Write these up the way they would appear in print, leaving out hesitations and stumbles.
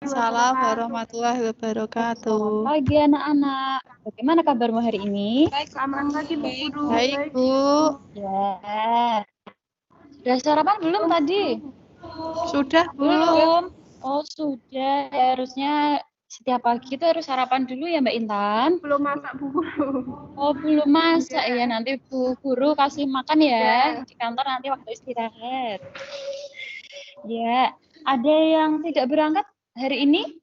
Waalaikumsalam warahmatullahi wabarakatuh. Selamat pagi anak-anak. Bagaimana kabarmu hari ini? Selamat pagi Bu Guru. Baik, Bu. Ya. Sudah sarapan belum tadi? Sudah, Bu. Belum. Oh, sudah. Ya, harusnya setiap pagi itu harus sarapan dulu ya, Mbak Intan. Belum masak Bu Guru. Oh, belum masak ya. Nanti Bu Guru kasih makan ya di kantor nanti waktu istirahat. Ya, ada yang tidak berangkat hari ini?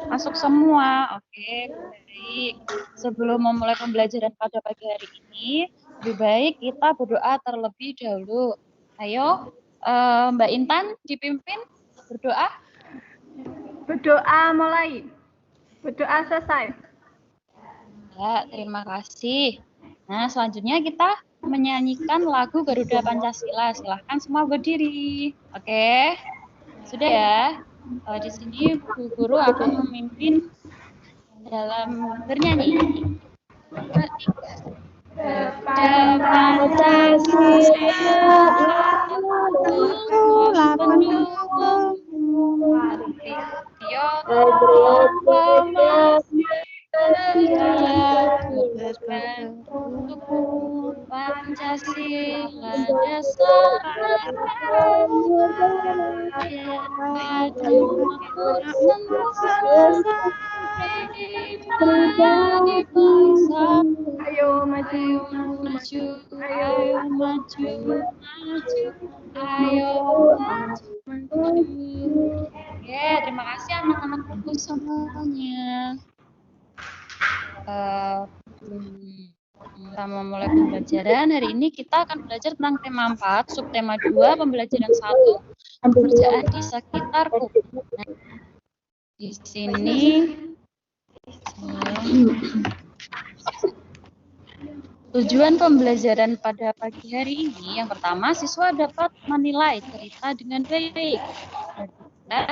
Masuk semua. Oke, baik. Sebelum memulai pembelajaran pada pagi hari ini, lebih baik kita berdoa terlebih dahulu. Ayo, Mbak Intan dipimpin berdoa. Berdoa mulai. Berdoa selesai. Ya, terima kasih. Nah, selanjutnya kita menyanyikan lagu Garuda Pancasila. Silahkan semua berdiri. Oke, sudah ya. Di sini Bu Guru akan memimpin dalam bernyanyi. Pancasila Ayo maju. maju, ayo maju, ayo maju. Oke, terima kasih anak-anakku semuanya. Kita memulai pembelajaran hari ini kita akan belajar tentang tema 4, subtema 2, pembelajaran 1, pekerjaan di sekitarku. Nah, di sini tujuan pembelajaran pada pagi hari ini, yang pertama, siswa dapat menilai cerita dengan baik.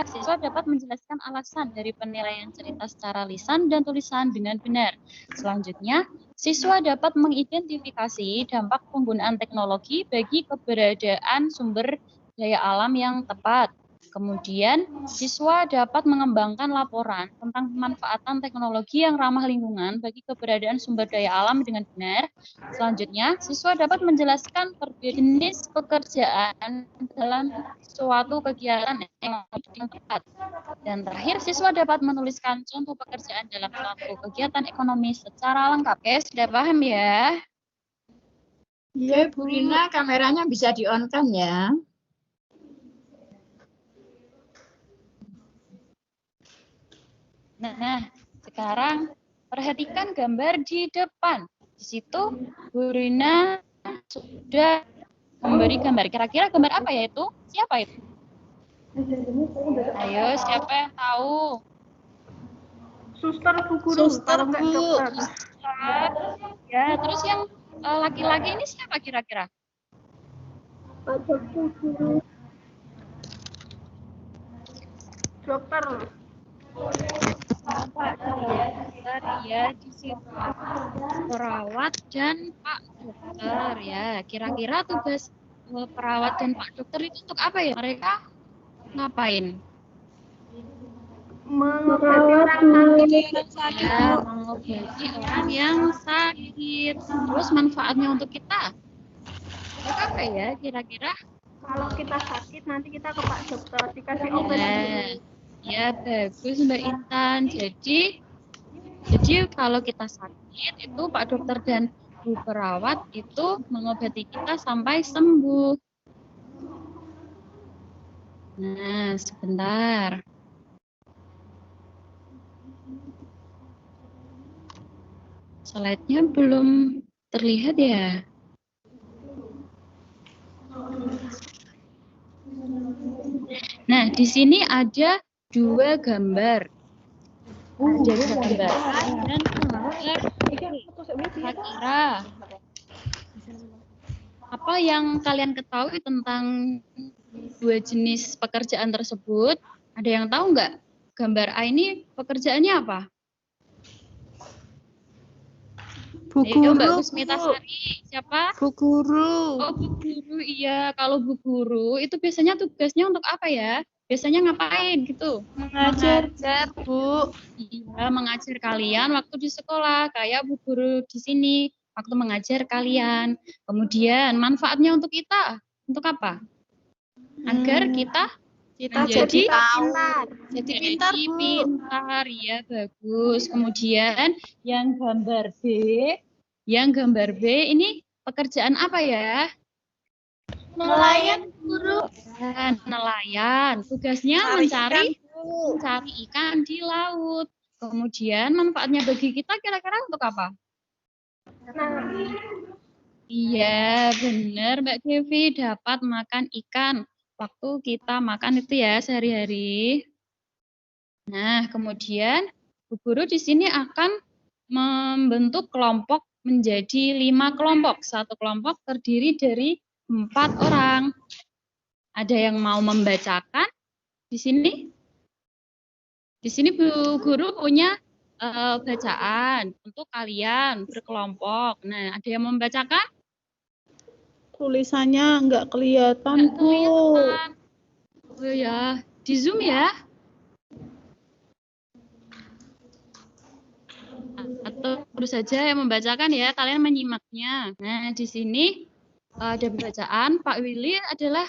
Siswa dapat menjelaskan alasan dari penilaian cerita secara lisan dan tulisan dengan benar. Selanjutnya, siswa dapat mengidentifikasi dampak penggunaan teknologi bagi keberadaan sumber daya alam yang tepat. Kemudian, siswa dapat mengembangkan laporan tentang pemanfaatan teknologi yang ramah lingkungan bagi keberadaan sumber daya alam dengan benar. Selanjutnya, siswa dapat menjelaskan perbedaan jenis pekerjaan dalam suatu kegiatan yang tepat. Dan terakhir, siswa dapat menuliskan contoh pekerjaan dalam suatu kegiatan ekonomi secara lengkap. Oke, sudah paham ya? Iya, Bu Rina, kameranya bisa di-on-kan ya. Nah, sekarang perhatikan gambar di depan. Di situ Bu Rina sudah memberi gambar. Kira-kira gambar apa ya itu? Siapa itu? Ayo, siapa yang tahu? Suster Bu Guru. Suster, Kalau nggak Bu. dokter. Ya, terus yang laki-laki ini siapa kira-kira? Dokter. Pak dokter ya, di situ perawat dan Pak dokter ya. Kira-kira tugas perawat dan Pak dokter itu untuk apa ya? Mereka ngapain? Mengobati orang sakit. Ya, mengobati orang yang sakit. Terus manfaatnya untuk kita? Untuk apa ya kira-kira? Kalau kita sakit nanti kita ke Pak Dokter dikasih obat. Ya, bagus Mbak Intan. Jadi kalau kita sakit itu Pak dokter dan Bu perawat itu mengobati kita sampai sembuh. Nah, sebentar. Slide-nya belum terlihat ya? Nah, di sini ada dua gambar. Ada gambar A dan gambar B. Kira-kira apa yang kalian ketahui tentang dua jenis pekerjaan tersebut? Ada yang tahu nggak? Gambar A ini pekerjaannya apa? Bu Ayo, Mbak Guru. Gusmita Sari. Siapa? Bu Guru. Oh, Bu Guru. Iya, kalau Bu Guru itu biasanya tugasnya untuk apa ya? biasanya ngapain gitu? Mengajar, Bu. Iya, mengajar kalian waktu di sekolah, kayak Bu Guru di sini waktu mengajar kalian. Kemudian manfaatnya untuk kita, untuk apa? Agar kita Kita menjadi jadi tahu. Pintar. Jadi pintar, jadi Bu. pintar, ya bagus. Kemudian yang gambar B ini pekerjaan apa ya? Nelayan, guru. Dan nelayan. Tugasnya mencari ikan di laut. Kemudian manfaatnya bagi kita kira-kira untuk apa? Nah, Iya, benar Mbak Devi, dapat makan ikan waktu kita makan itu ya sehari-hari. Nah, kemudian Bu Guru di sini akan membentuk kelompok menjadi 5 kelompok. Satu kelompok terdiri dari 4 orang. Ada yang mau membacakan di sini? Di sini Bu Guru punya bacaan untuk kalian berkelompok. Nah, ada yang membacakan? Tulisannya nggak kelihatan, Nggak Bu. kelihatan. Oh ya, di Zoom ya? Atau baru saja yang membacakan ya, kalian menyimaknya. Nah, di sini ada bacaan. Pak Willy adalah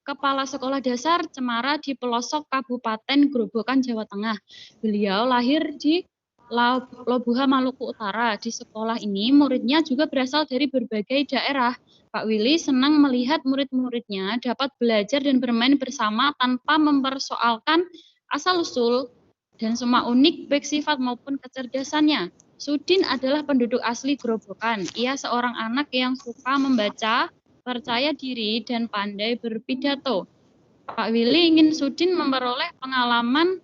Kepala Sekolah Dasar Cemara di pelosok Kabupaten Grobogan, Jawa Tengah. Beliau lahir di Lobuha, Maluku Utara. Di sekolah ini muridnya juga berasal dari berbagai daerah. Pak Willy senang melihat murid-muridnya dapat belajar dan bermain bersama tanpa mempersoalkan asal-usul dan semua unik baik sifat maupun kecerdasannya. Sudin adalah penduduk asli Grobogan. Ia seorang anak yang suka membaca, percaya diri, dan pandai berpidato. Pak Willy ingin Sudin memperoleh pengalaman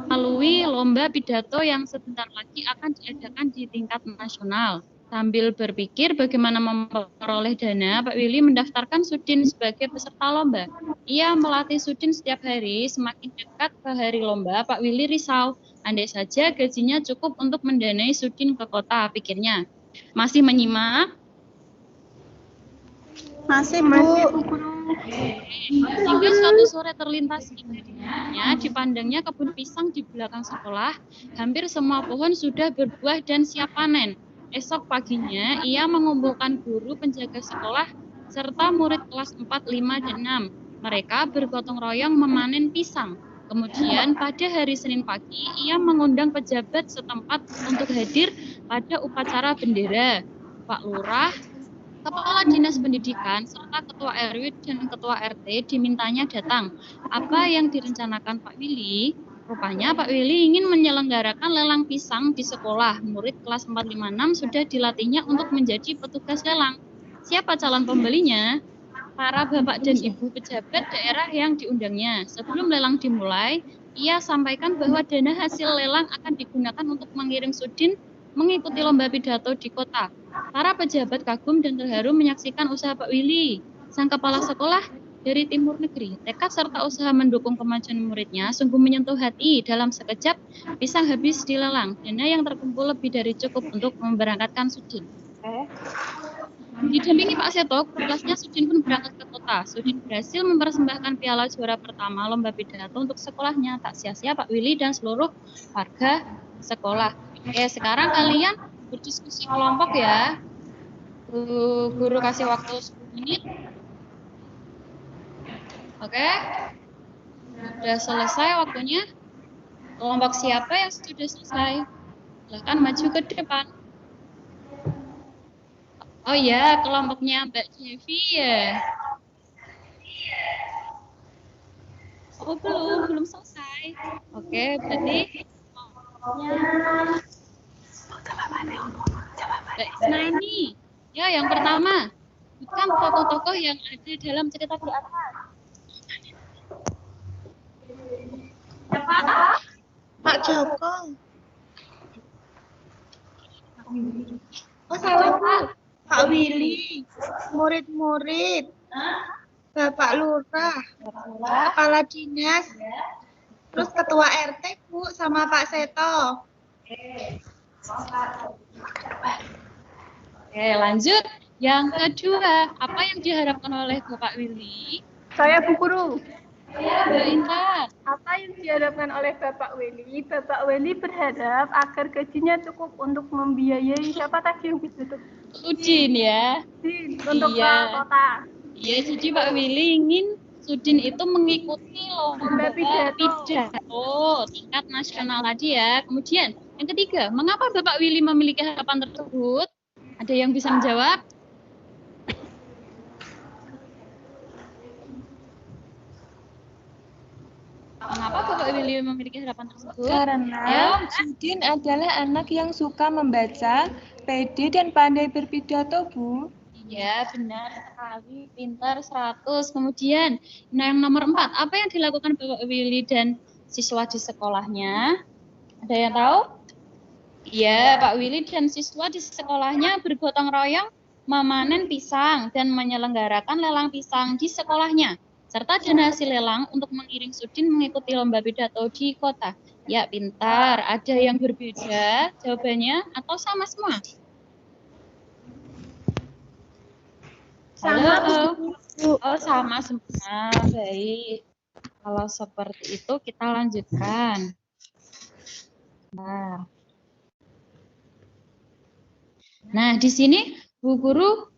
melalui lomba pidato yang sebentar lagi akan diadakan di tingkat nasional. Sambil berpikir bagaimana memperoleh dana, Pak Willy mendaftarkan Sudin sebagai peserta lomba. Ia melatih Sudin setiap hari, semakin dekat ke hari lomba, Pak Willy risau. Andai saja gajinya cukup untuk mendanai Sudin ke kota, pikirnya. Masih menyimak? Masih, Bu. Hingga suatu sore terlintas ide-nya, dipandangnya kebun pisang di belakang sekolah. Hampir semua pohon sudah berbuah dan siap panen. Esok paginya, ia mengumpulkan guru penjaga sekolah serta murid kelas 4, 5, dan 6. Mereka bergotong royong memanen pisang. Kemudian pada hari Senin pagi, ia mengundang pejabat setempat untuk hadir pada upacara bendera. Pak Lurah, Kepala Dinas Pendidikan, serta Ketua RW dan Ketua RT dimintanya datang. Apa yang direncanakan Pak Willy? Rupanya Pak Willy ingin menyelenggarakan lelang pisang di sekolah. Murid kelas 456 sudah dilatihnya untuk menjadi petugas lelang. Siapa calon pembelinya? Para bapak dan ibu pejabat daerah yang diundangnya. Sebelum lelang dimulai, ia sampaikan bahwa dana hasil lelang akan digunakan untuk mengiring Sudin mengikuti lomba pidato di kota. Para pejabat kagum dan terharu menyaksikan usaha Pak Willy, sang kepala sekolah dari timur negeri. Tekad serta usaha mendukung kemajuan muridnya sungguh menyentuh hati. Dalam sekejap, pisang habis dilelang. Dana yang terkumpul lebih dari cukup untuk memberangkatkan Sudin. Didampingi Pak Seto, kelasnya Sudin pun berangkat ke kota. Sudin berhasil mempersembahkan piala juara pertama lomba pidato untuk sekolahnya. Tak sia-sia Pak Willy dan seluruh warga sekolah. Oke, sekarang kalian berdiskusi kelompok ya. Guru kasih waktu 10 menit. Oke. Sudah selesai waktunya. Kelompok siapa yang sudah selesai? Silakan maju ke depan. Oh ya, kelompoknya Mbak Devi ya. Oh, belum selesai. Oke, berarti Mbak Isnani. Ya, yang pertama, bukan tokoh-tokoh yang ada dalam cerita di atas. Siapa? Pak Joko. Oh, salah, Pak. Pak Willy. Murid-murid. Bapak Lurah. Kepala Dinas. Terus Ketua RT, Bu, sama Pak Seto. Oke, lanjut. Yang kedua, apa yang diharapkan oleh Bapak Willy Saya Bu Guru. Mbak Intan. Apa yang diharapkan oleh Bapak Weli? Bapak Weli berharap agar gajinya cukup untuk membiayai siapa tadi yang ditutup? Udin ya. Untuk ke kota. Iya, jadi Pak Willy ingin Sudin itu mengikuti lomba pidato tingkat nasional tadi ya. Kemudian yang ketiga, mengapa Bapak Willy memiliki harapan tersebut? Ada yang bisa menjawab? Mengapa Bapak Willy memiliki harapan tersebut? Karena Sudin adalah anak yang suka membaca, pede dan pandai berpidato, Bu. Iya, benar sekali. Pintar 100. Kemudian, yang nomor 4, apa yang dilakukan Bapak Willy dan siswa di sekolahnya? Ada yang tahu? Iya, Pak Willy dan siswa di sekolahnya bergotong royong memanen pisang dan menyelenggarakan lelang pisang di sekolahnya, serta dana hasil lelang untuk mengiring Sudin mengikuti lomba pidato di kota. Ya, pintar. Ada yang berbeda jawabannya atau sama semua? Halo. Oh, sama semua. Baik. Kalau seperti itu kita lanjutkan. Nah, di sini Bu Guru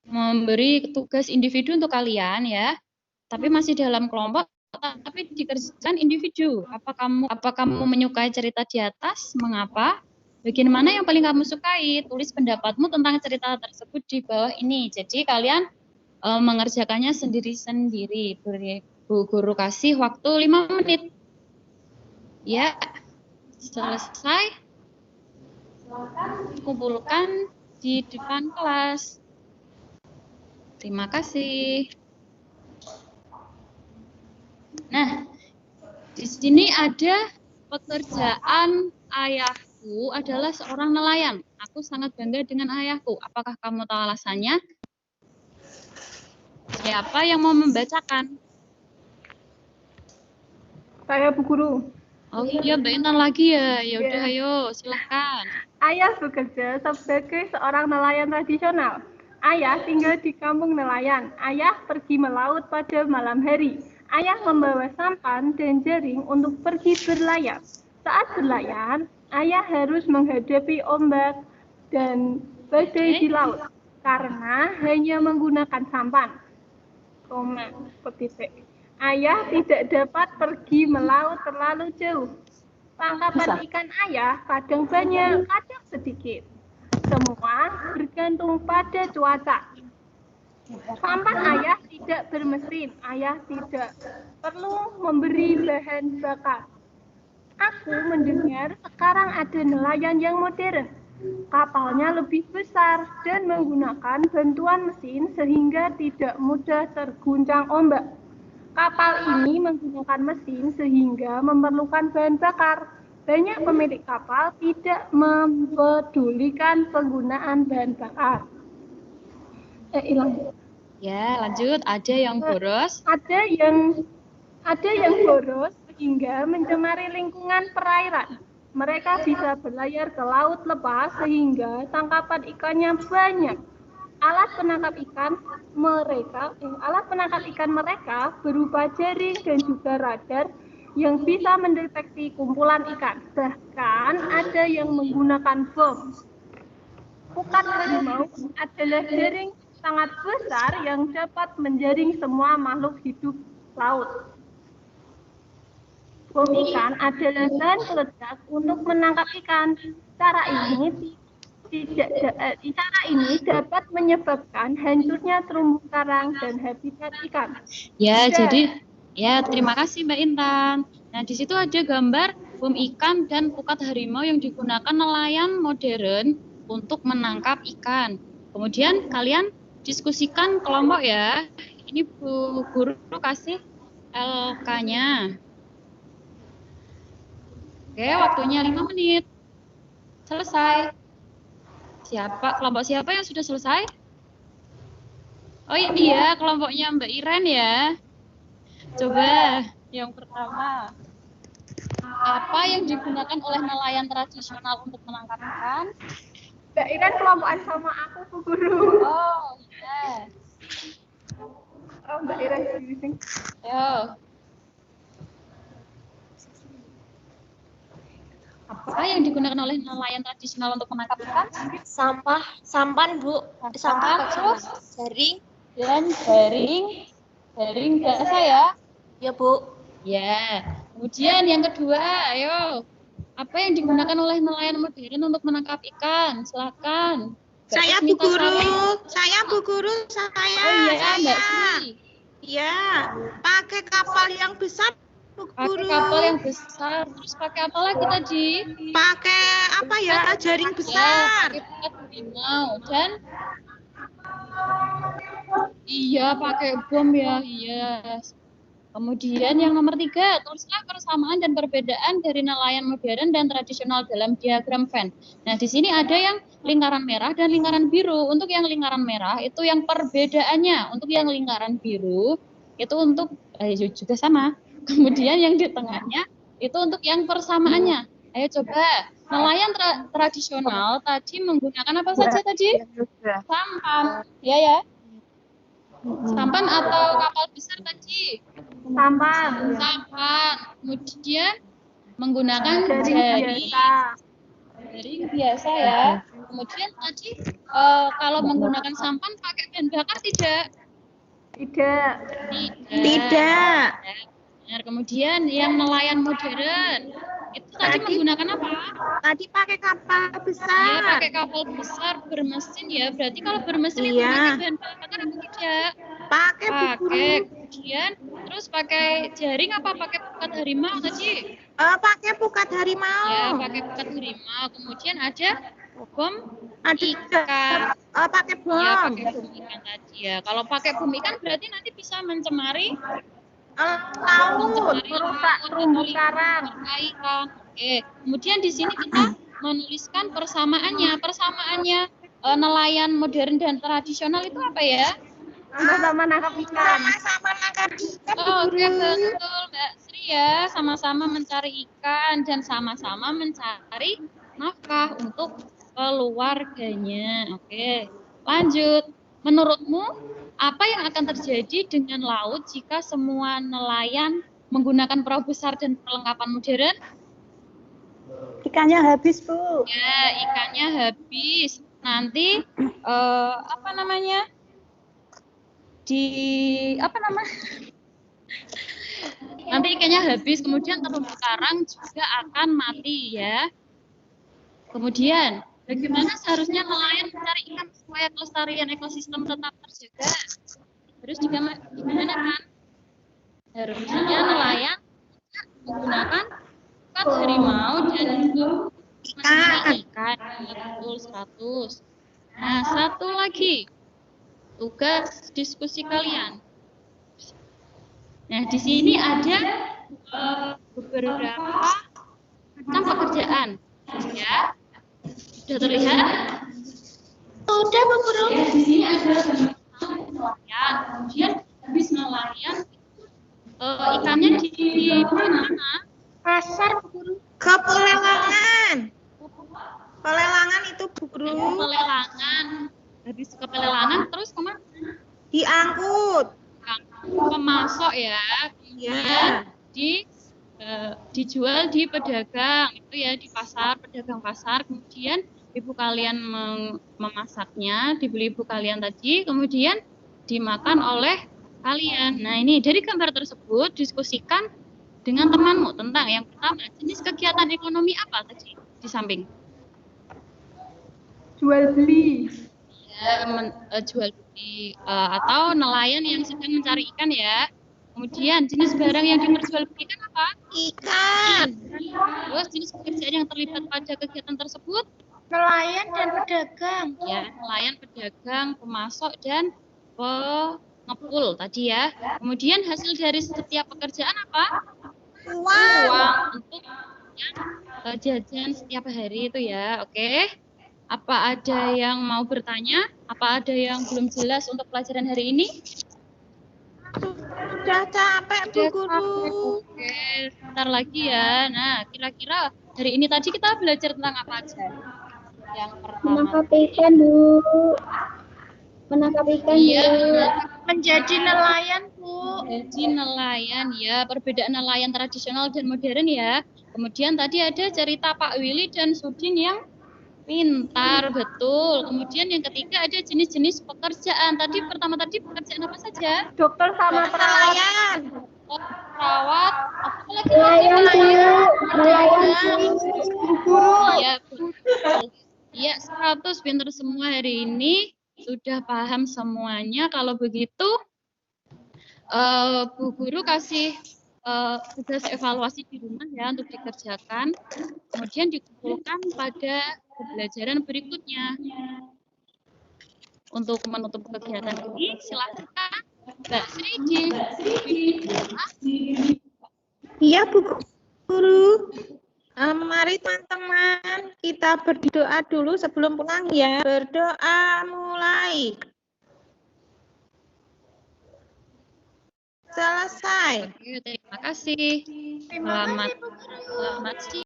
memberi tugas individu untuk kalian ya. Tapi masih dalam kelompok, tapi dikerjakan individu. Apa kamu menyukai cerita di atas? Mengapa? Bagian mana yang paling kamu sukai? Tulis pendapatmu tentang cerita tersebut di bawah ini. Jadi kalian mengerjakannya sendiri-sendiri. Bu Guru kasih waktu 5 menit. Ya, selesai. Kumpulkan di depan kelas. Terima kasih. Nah, di sini ada pekerjaan ayahku adalah seorang nelayan. Aku sangat bangga dengan ayahku. Apakah kamu tahu alasannya? Siapa yang mau membacakan? Saya Bu Guru. Oh iya, Mbak Intan lagi ya. Ya udah, ayo silahkan. Ayah bekerja sebagai seorang nelayan tradisional. Ayah tinggal di kampung nelayan. Ayah pergi melaut pada malam hari. Ayah membawa sampan dan jaring untuk pergi berlayar. Saat berlayar, ayah harus menghadapi ombak dan badai di laut karena hanya menggunakan sampan. Ayah tidak dapat pergi melaut terlalu jauh. Tangkapan ikan ayah kadang banyak, kadang sedikit. Semua bergantung pada cuaca. Sampan ayah tidak bermesin, ayah tidak perlu memberi bahan bakar. Aku mendengar sekarang ada nelayan yang modern. Kapalnya lebih besar dan menggunakan bantuan mesin sehingga tidak mudah terguncang ombak. Kapal ini menggunakan mesin sehingga memerlukan bahan bakar. Banyak pemilik kapal tidak mempedulikan penggunaan bahan bakar. Ya, lanjut. Ada yang boros? Ada yang boros sehingga mencemari lingkungan perairan. Mereka bisa berlayar ke laut lepas sehingga tangkapan ikannya banyak. Alat penangkap ikan mereka berupa jaring dan juga radar yang bisa mendeteksi kumpulan ikan. Bahkan ada yang menggunakan bom. Pukat harimau adalah jaring sangat besar yang dapat menjaring semua makhluk hidup laut. Bom ikan adalah bahan peledak untuk menangkap ikan. Cara ini dapat menyebabkan hancurnya terumbu karang dan habitat ikan. Ya, jadi terima kasih Mbak Intan. Nah, di situ ada gambar bom ikan dan pukat harimau yang digunakan nelayan modern untuk menangkap ikan. Kemudian kalian diskusikan kelompok ya. Ini Bu Guru kasih LK-nya. Oke, waktunya 5 menit. Selesai. Kelompok siapa yang sudah selesai? Oh iya, kelompoknya Mbak Iren ya. Coba yang pertama. Apa yang digunakan oleh nelayan tradisional untuk menangkap ikan? Mbak Iren kelompokan sama aku, Bu Guru. Oh, iya. Oh, Mbak Ira. Ayo. Apa yang digunakan oleh nelayan tradisional untuk menangkap ikan? Sampan, Bu. Sampan, terus Jaring. dan jaring biasa ya. Ya, Bu. Ya. Kemudian yang kedua, ayo. Apa yang digunakan oleh nelayan modern untuk menangkap ikan? Silakan. Saya Bu Guru. Saya Bu Guru. Oh iya, Mbak Sri. Ya, pakai kapal yang besar Bu Pakai Guru. kapal yang besar. Terus pakai apa lagi tadi? Pakai apa ya? Jaring Ya, besar. pakai ikat harimau dan iya pakai bom ya, iya. Kemudian yang nomor 3, tulislah persamaan dan perbedaan dari nelayan modern dan tradisional dalam diagram Venn. Nah, di sini ada yang lingkaran merah dan lingkaran biru. Untuk yang lingkaran merah itu yang perbedaannya. Untuk yang lingkaran biru itu untuk juga sama. Kemudian yang di tengahnya itu untuk yang persamaannya. Ayo coba. Nelayan tradisional tadi menggunakan apa saja tadi? Sampan. Ya. Sampan atau kapal besar tadi? Sampan. Sampan. Kemudian menggunakan Jaring biasa. jaring biasa ya. Kemudian tadi kalau menggunakan sampan pakai bahan bakar tidak? Tidak. Tidak. Benar. Kemudian yang nelayan modern itu tadi menggunakan apa? Tadi pakai kapal Ya, besar. pakai kapal besar bermesin ya. Berarti kalau bermesin itu Iya. pakai bahan bakar apa tidak? Pakai Bu Guru. Pakai. Kemudian terus pakai jaring apa pakai pukat harimau tadi? Pakai pukat harimau. Ya, pakai pukat harimau. Kemudian ada bom Ada ikan. pakai bom. Ya, pakai bom ikan tadi ya. Kalau pakai bom ikan berarti nanti bisa mencemari Laut, merusak terumbu karang. ikan. Oke. Kemudian di sini kita menuliskan persamaannya. Persamaannya nelayan modern dan tradisional itu apa ya? Sama-sama nangkap ikan. Sama-sama nangkap ikan Bu Oke, Guru. betul Mbak Sri ya. Sama-sama mencari ikan dan sama-sama mencari nafkah untuk keluarganya. Oke, lanjut. Menurutmu, apa yang akan terjadi dengan laut jika semua nelayan menggunakan perahu besar dan perlengkapan modern? Ikannya habis Bu. Ya, ikannya habis. Nanti apa namanya? Nanti ikannya habis, kemudian terumbu karang juga akan mati ya. Kemudian, bagaimana seharusnya nelayan mencari ikan supaya kelestarian ekosistem tetap terjaga? Terus juga gimana kan? Harusnya nelayan menggunakan pukat harimau dan juga mencari ikan. Betul 100. Nah, satu lagi tugas diskusi kalian. Nah, di sini ada beberapa macam pekerjaan, ya. Sudah terlihat? Sudah Bu Guru. Ya, di sini ada nelayan. Kemudian habis nelayan, ikannya di mana? Pasar Bu Guru. Ke pelelangan. Pelelangan itu Bu Guru. Pelelangan. Habis ke pelelangan, terus kemana? Diangkut. Pemasok ya. Kemudian dijual di pedagang itu ya, di pasar, pedagang pasar. Kemudian ibu kalian memasaknya, dibeli ibu kalian tadi, kemudian dimakan oleh kalian. Nah, ini dari gambar tersebut diskusikan dengan temanmu tentang yang pertama, jenis kegiatan ekonomi apa tadi di samping? Jual beli. Ya, jual beli atau nelayan yang sedang mencari ikan ya. Kemudian jenis barang yang diperjualbelikan apa? Ikan. Terus jenis pekerjaan yang terlibat pada kegiatan tersebut? Nelayan dan pedagang. Ya, nelayan, pedagang, pemasok dan pengepul tadi ya. Kemudian hasil dari setiap pekerjaan apa? Uang. Uang untuk jajan setiap hari itu ya. Oke. Apa ada yang mau bertanya? Apa ada yang belum jelas untuk pelajaran hari ini? Sudah capek Bu Guru. Oke, sebentar lagi ya. Nah, kira-kira hari ini tadi kita belajar tentang apa aja? Yang pertama. Menangkap ikan, Bu. Menangkap ikan, Iya, Bu. Menjadi nelayan, Bu. Jadi nelayan ya, perbedaan nelayan tradisional dan modern ya. Kemudian tadi ada cerita Pak Willy dan Sudin yang pintar, betul. Kemudian yang ketiga ada jenis-jenis pekerjaan. Pertama tadi pekerjaan apa saja? Dokter sama perawat. Nelayan. Oh, perawat, apa lagi? Iya, betul. Iya, 100 pintar semua hari ini. Sudah paham semuanya. Kalau begitu, Bu Guru kasih tugas evaluasi di rumah ya untuk dikerjakan. Kemudian dikumpulkan pada pembelajaran berikutnya. Untuk menutup kegiatan ini, silakan Mbak Sri Iya, Bu Guru. Mari teman-teman, kita berdoa dulu sebelum pulang ya. Berdoa mulai. Selesai. Oke, terima kasih. Selamat siang.